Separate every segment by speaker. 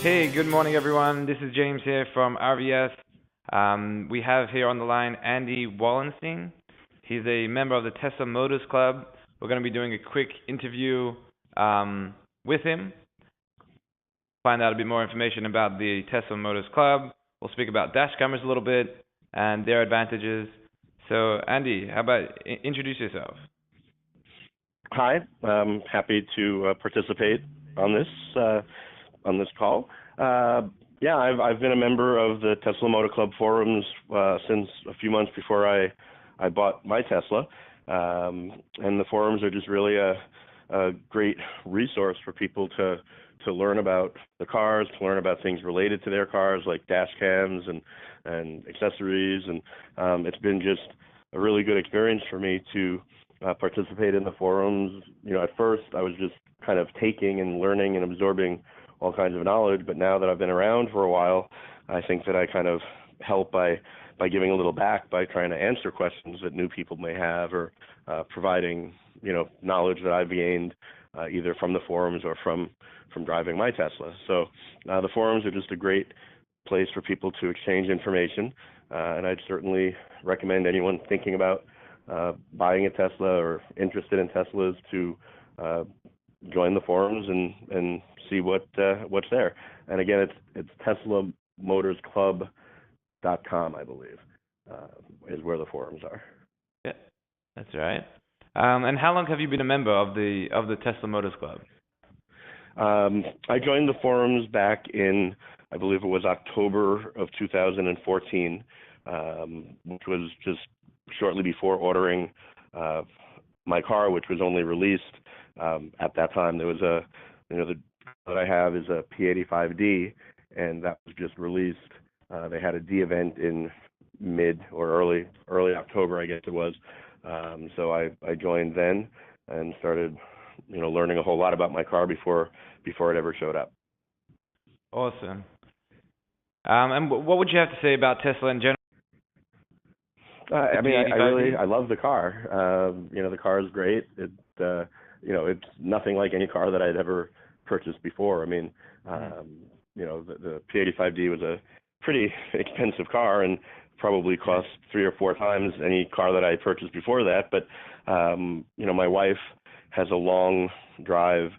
Speaker 1: Hey, good morning, everyone. This is James here from RVS. We have here on the line Andy Wallenstein. He's a member of the Tesla Motors Club. We're going to be doing a quick interview with him, find out a bit more information about the Tesla Motors Club. We'll speak about dash cameras a little bit and their advantages. So, Andy, how about introduce yourself?
Speaker 2: Hi, I'm happy to participate on this call. Yeah, I've been a member of the Tesla Motor Club forums since a few months before I bought my Tesla, and the forums are just really a great resource for people to learn about the cars, to learn about things related to their cars like dash cams and accessories, and it's been just a really good experience for me to participate in the forums. You know, at first I was just kind of taking and learning and absorbing all kinds of knowledge, but now that I've been around for a while, I think that I kind of help by giving a little back, by trying to answer questions that new people may have, or providing, you know, knowledge that I've gained either from the forums or from driving my Tesla. So the forums are just a great place for people to exchange information, and I'd certainly recommend anyone thinking about buying a Tesla or interested in Teslas to join the forums and see what's there. And again, it's TeslaMotorsClub.com, I believe, is where the forums are.
Speaker 1: Yeah, that's right. And how long have you been a member of the Tesla Motors Club?
Speaker 2: I joined the forums back in, I believe it was October of 2014, which was just shortly before ordering my car, which was only released at that time. There was the that I have is a P85D, and that was just released. They had a D event in mid or early October, I guess it was. So I joined then and started, learning a whole lot about my car before it ever showed up.
Speaker 1: Awesome. And what would you have to say about Tesla in general?
Speaker 2: I love the car. The car is great. It's nothing like any car that I'd ever purchased before. The P85D was a pretty expensive car and probably cost 3 or 4 times any car that I purchased before that. But my wife has a long drive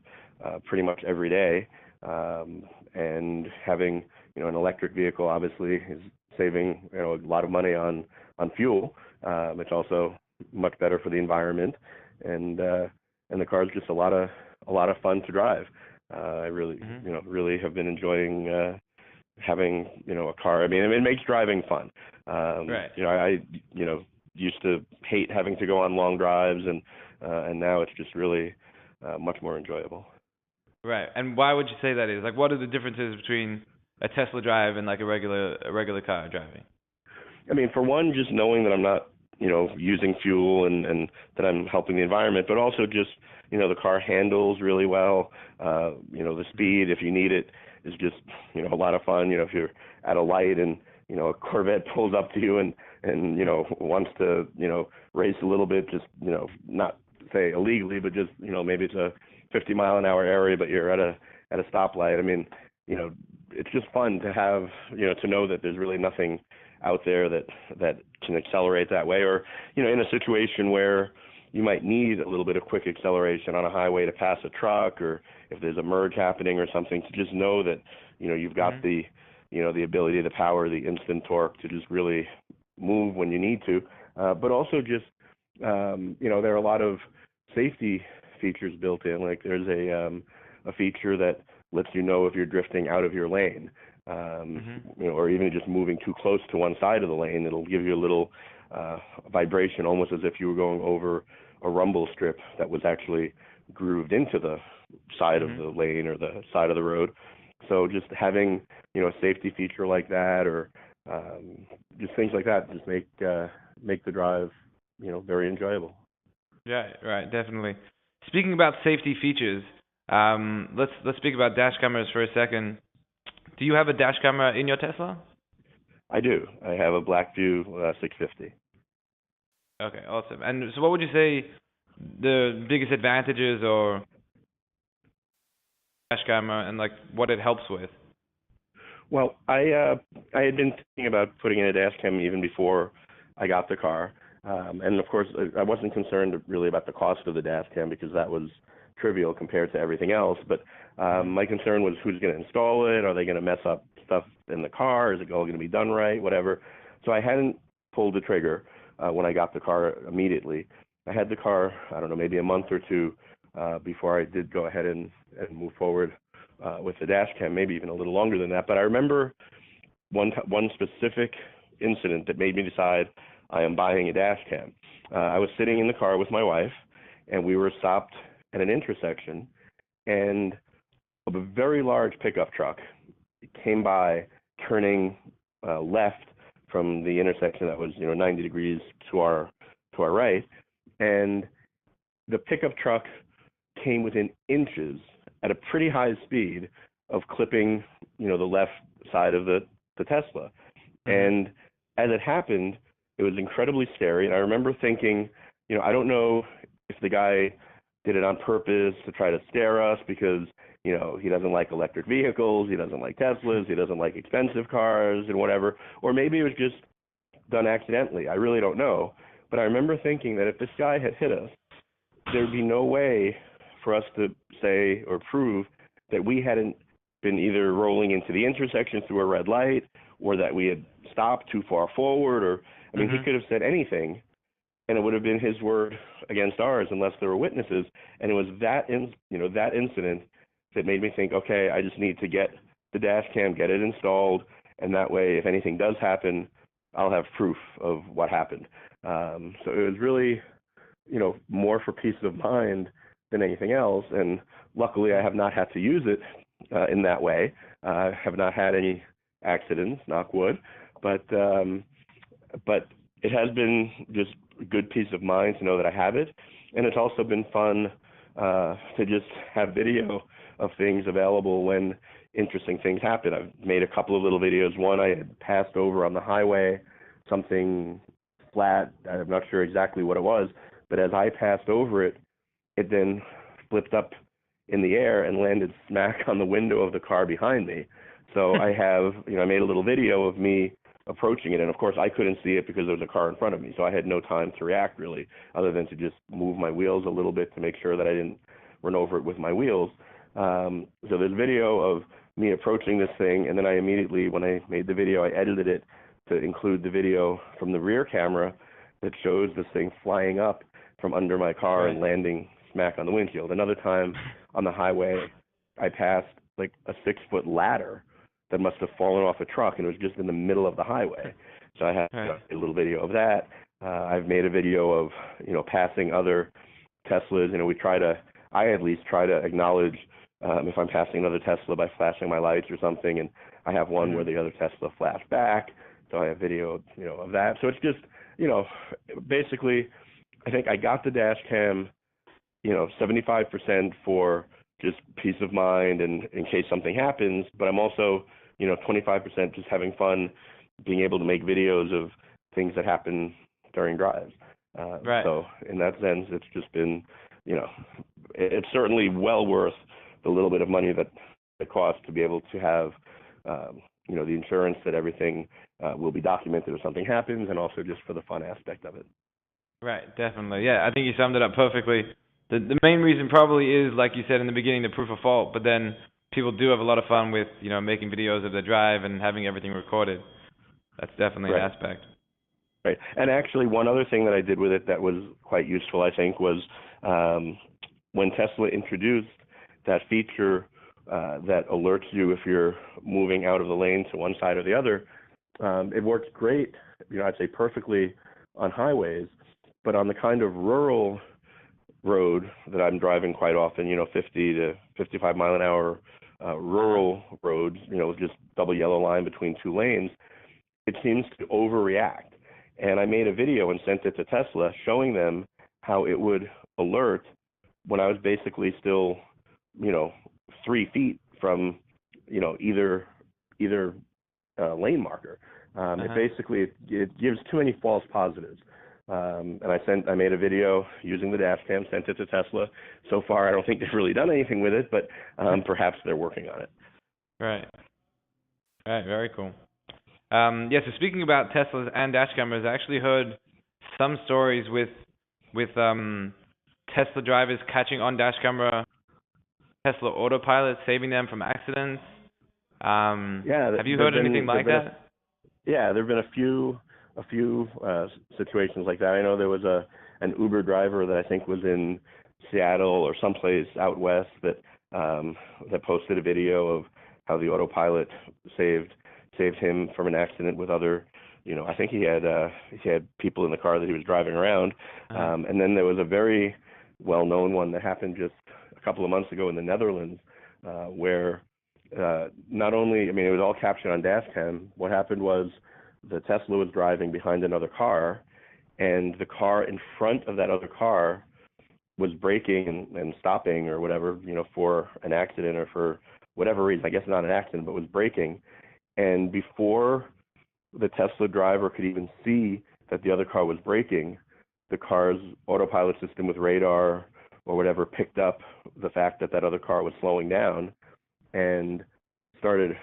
Speaker 2: pretty much every day, and having an electric vehicle obviously is saving a lot of money on fuel. It's also much better for the environment, and the car is just a lot of fun to drive. I really really have been enjoying having a car. It makes driving fun.
Speaker 1: Right.
Speaker 2: I used to hate having to go on long drives, and now it's just really much more enjoyable.
Speaker 1: Right. And why would you say that is? Like, what are the differences between a Tesla drive and like a regular car driving?
Speaker 2: For one, just knowing that I'm not, using fuel and that I'm helping the environment, but also just, the car handles really well. The speed, if you need it, is just, a lot of fun. If you're at a light and, a Corvette pulls up to you and wants to, race a little bit, just, not say illegally, but just, maybe it's a 50-mile-an-hour area, but you're at a stoplight. It's just fun to have, to know that there's really nothing out there that can accelerate that way, or in a situation where you might need a little bit of quick acceleration on a highway to pass a truck, or if there's a merge happening or something, to just know that you've got the ability, the power, the instant torque to just really move when you need to, but also just there are a lot of safety features built in. Like there's a feature that lets you know if you're drifting out of your lane, or even just moving too close to one side of the lane. It'll give you a little vibration, almost as if you were going over a rumble strip that was actually grooved into the side of the lane or the side of the road. So just having a safety feature like that, or just things like that, just make the drive very enjoyable.
Speaker 1: Yeah, right, definitely. Speaking about safety features, let's speak about dash cameras for a second. Do you have a dash camera in your Tesla?
Speaker 2: I do. I have a Blackvue 650.
Speaker 1: Okay, awesome. And so what would you say the biggest advantages or dash camera and like what it helps with?
Speaker 2: Well, I had been thinking about putting in a dash cam even before I got the car, and of course I wasn't concerned really about the cost of the dash cam because that was trivial compared to everything else. But my concern was who's going to install it? Are they going to mess up stuff in the car? Is it all going to be done right? Whatever. So I hadn't pulled the trigger when I got the car immediately. I had the car, I don't know, maybe a month or two before I did go ahead and move forward with the dash cam, maybe even a little longer than that. But I remember one specific incident that made me decide I am buying a dash cam. I was sitting in the car with my wife, and we were stopped at an intersection, and a very large pickup truck came by, turning left from the intersection that was 90 degrees to our right, and the pickup truck came within inches at a pretty high speed of clipping the left side of the Tesla. And as it happened, it was incredibly scary. And I remember thinking, I don't know if the guy did it on purpose to try to scare us because, he doesn't like electric vehicles, he doesn't like Teslas, he doesn't like expensive cars and whatever. Or maybe it was just done accidentally. I really don't know. But I remember thinking that if this guy had hit us, there'd be no way for us to say or prove that we hadn't been either rolling into the intersection through a red light or that we had stopped too far forward, or he could have said anything and it would have been his word against ours unless there were witnesses. And it was that that incident that made me think, okay, I just need to get the dash cam, get it installed, and that way if anything does happen, I'll have proof of what happened. So it was really more for peace of mind than anything else. And luckily, I have not had to use it in that way. I have not had any accidents, knock wood. But it has been just a good peace of mind to know that I have it. And it's also been fun to just have video of things available when interesting things happen. I've made a couple of little videos. One, I had passed over on the highway something flat. I'm not sure exactly what it was, but as I passed over it, it then flipped up in the air and landed smack on the window of the car behind me. So I have, I made a little video of me approaching it, and of course I couldn't see it because there was a car in front of me, so I had no time to react really, other than to just move my wheels a little bit to make sure that I didn't run over it with my wheels. So there's video of me approaching this thing, and then I immediately, when I made the video, I edited it to include the video from the rear camera that shows this thing flying up from under my car and landing smack on the windshield. Another time on the highway, I passed like a 6-foot ladder that must have fallen off a truck, and it was just in the middle of the highway. So I have a little video of that. I've made a video of, passing other Teslas. I at least try to acknowledge if I'm passing another Tesla by flashing my lights or something, and I have one where the other Tesla flashed back. So I have video, of that. So it's just, basically, I think I got the dash cam, 75% for just peace of mind and in case something happens, but I'm also, 25% just having fun being able to make videos of things that happen during drives. So in that sense, it's just been, it's certainly well worth the little bit of money that it costs to be able to have, the insurance that everything will be documented if something happens, and also just for the fun aspect of it.
Speaker 1: Right, definitely. Yeah, I think you summed it up perfectly. The main reason probably is, like you said in the beginning, the proof of fault, but then people do have a lot of fun with, making videos of the drive and having everything recorded. That's definitely an aspect.
Speaker 2: Right. And actually, one other thing that I did with it that was quite useful, I think, was when Tesla introduced that feature that alerts you if you're moving out of the lane to one side or the other. It works great, I'd say perfectly on highways, but on the kind of rural road that I'm driving quite often, 50 to 55 mile an hour rural roads, with just double yellow line between two lanes, it seems to overreact. And I made a video and sent it to Tesla showing them how it would alert when I was basically still, 3 feet from, either lane marker. It basically it gives too many false positives. And I made a video using the dash cam, sent it to Tesla. So far, I don't think they've really done anything with it, but perhaps they're working on it.
Speaker 1: Right. Right, very cool. Yeah, so speaking about Teslas and dash cameras, I actually heard some stories with Tesla drivers catching on dash camera Tesla autopilot, saving them from accidents.
Speaker 2: Yeah,
Speaker 1: Have you heard anything like that?
Speaker 2: yeah, there've been a few situations like that. I know there was an Uber driver that I think was in Seattle or someplace out west that posted a video of how the autopilot saved him from an accident with other, I think he had people in the car that he was driving around.
Speaker 1: Uh-huh.
Speaker 2: And then there was a very well-known one that happened just a couple of months ago in the Netherlands, where not only, I mean, it was all captured on dash cam. What happened was the Tesla was driving behind another car, and the car in front of that other car was braking and stopping or whatever, for an accident or for whatever reason. I guess not an accident, but was braking. And before the Tesla driver could even see that the other car was braking, the car's autopilot system with radar or whatever picked up the fact that that other car was slowing down and started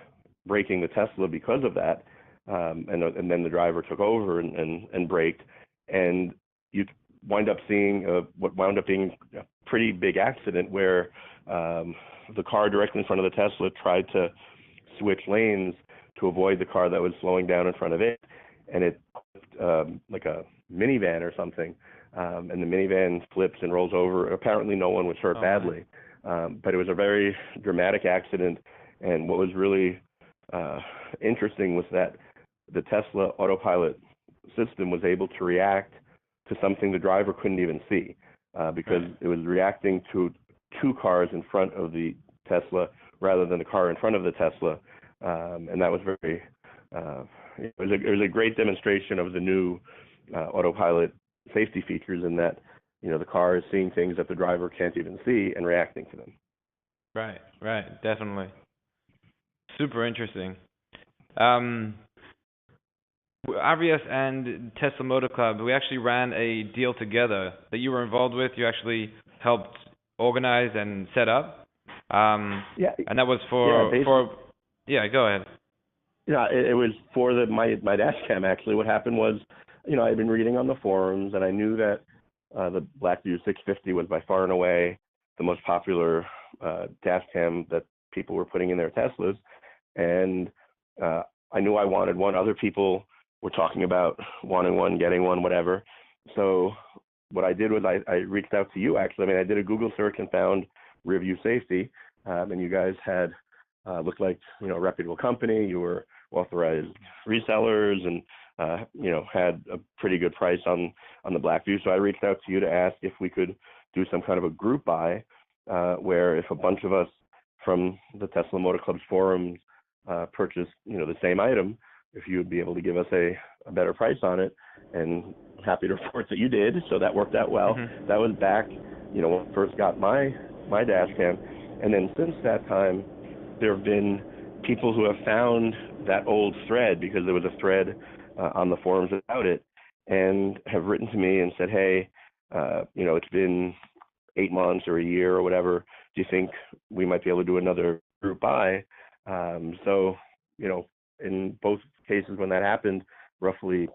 Speaker 2: braking the Tesla because of that. And then the driver took over and braked, and you wind up seeing what wound up being a pretty big accident where the car directly in front of the Tesla tried to switch lanes to avoid the car that was slowing down in front of it, and it like a minivan or something, and the minivan flips and rolls over. Apparently, no one was hurt badly, but it was a very dramatic accident. And what was really interesting was that the Tesla autopilot system was able to react to something the driver couldn't even see, because it was reacting to two cars in front of the Tesla rather than the car in front of the Tesla, and that was very. It was a great demonstration of the new autopilot safety features in that the car is seeing things that the driver can't even see and reacting to them.
Speaker 1: Right, definitely. Super interesting. RVS and Tesla Motor Club, we actually ran a deal together that you were involved with. You actually helped organize and set up.
Speaker 2: Yeah,
Speaker 1: and that was yeah, go ahead.
Speaker 2: Yeah, it was for my dash cam actually. What happened was, I had been reading on the forums and I knew that the Blackvue 650 was by far and away the most popular dash cam that people were putting in their Teslas, and I knew I wanted one. Other people were talking about wanting one, getting one, whatever. So what I did was I reached out to you actually. I mean, I did a Google search and found Review Safety, and you guys had looked like a reputable company. You were authorized resellers and had a pretty good price on the Blackvue. So I reached out to you to ask if we could do some kind of a group buy, where if a bunch of us from the Tesla Motor Club's forums purchased the same item, if you would be able to give us a better price on it. And I'm happy to report that you did. So that worked out well.
Speaker 1: Mm-hmm.
Speaker 2: That was back when I first got my dash cam, and then since that time there have been people who have found that old thread, because there was a thread on the forums about it, and have written to me and said, hey, it's been 8 months or a year or whatever. Do you think we might be able to do another group buy? So, in both cases when that happened, roughly,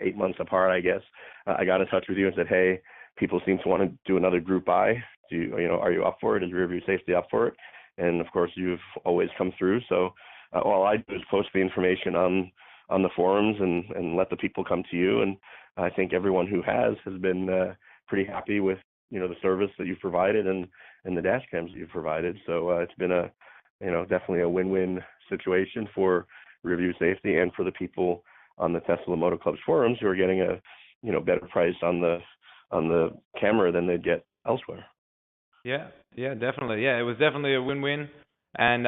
Speaker 2: 8 months apart, I guess, I got in touch with you and said, hey, people seem to want to do another group buy. Are you up for it? Is Rearview Safety up for it? And of course, you've always come through. So all I do is post the information on the forums and let the people come to you. And I think everyone who has been pretty happy with the service that you've provided and the dash cams that you've provided. So it's been definitely a win-win situation for Review Safety and for the people on the Tesla Motor Club's forums who are getting a better price on the camera than they'd get elsewhere.
Speaker 1: Yeah, definitely. Yeah, it was definitely a win-win, and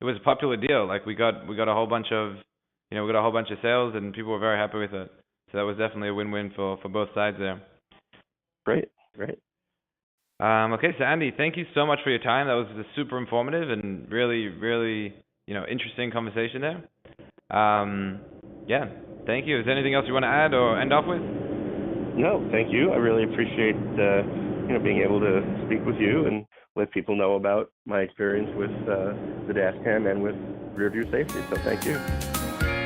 Speaker 1: it was a popular deal. Like we got a whole bunch of sales, and people were very happy with it. So that was definitely a win-win for both sides there.
Speaker 2: Great.
Speaker 1: Okay, so Andy, thank you so much for your time. That was just super informative and really, really, interesting conversation there. Yeah, thank you. Is there anything else you want to add or end off with?
Speaker 2: No, thank you. I really appreciate being able to speak with you, and let people know about my experience with the dash cam and with rear view safety. So thank you.